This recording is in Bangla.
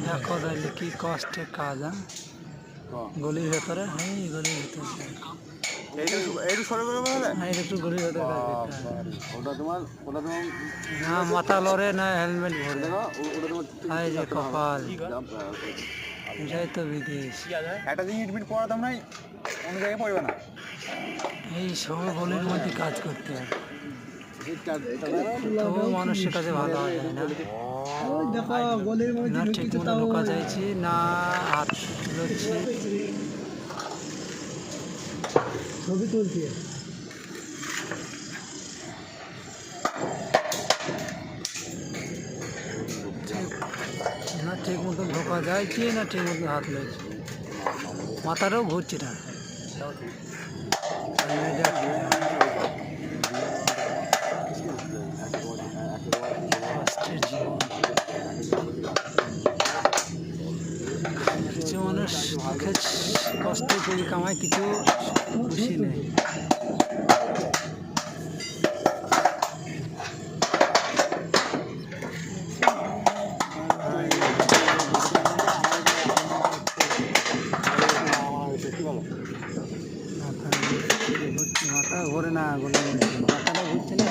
দেখো তাহলে কি কষ্টের কাজ, হ্যাঁ গলির ভেতরে, হ্যাঁ গলির ভেতরে, হ্যাঁ একটু গলির ভেতরে কাজ করতে হয়। না মাথা লড়ে না হেলমেট ভরে, হাই যে কপাল, এটাই তো বিদেশ। একটা দিন এডমিট করাতাম না, অন্য জায়গায় পড়বে না। এই সব গলির মধ্যে কাজ করতে হয়, তবু মানুষের কাছে ভালো হয় না, না ঠিক মতো ঢোকা যাইছি না হাত তুলছি, ছবি তুলছি না ঠিক মতো ঢোকা যাইছি না ঠিক মতো হাত লইছি, মাথাটাও ঘুরছে না। কষ্টের জীবন, কিছু মানুষ কষ্ট করে কামায়, কিছু খুশি নেই। মাথা ঘোরে না, মাথাটা ঘুরছে না।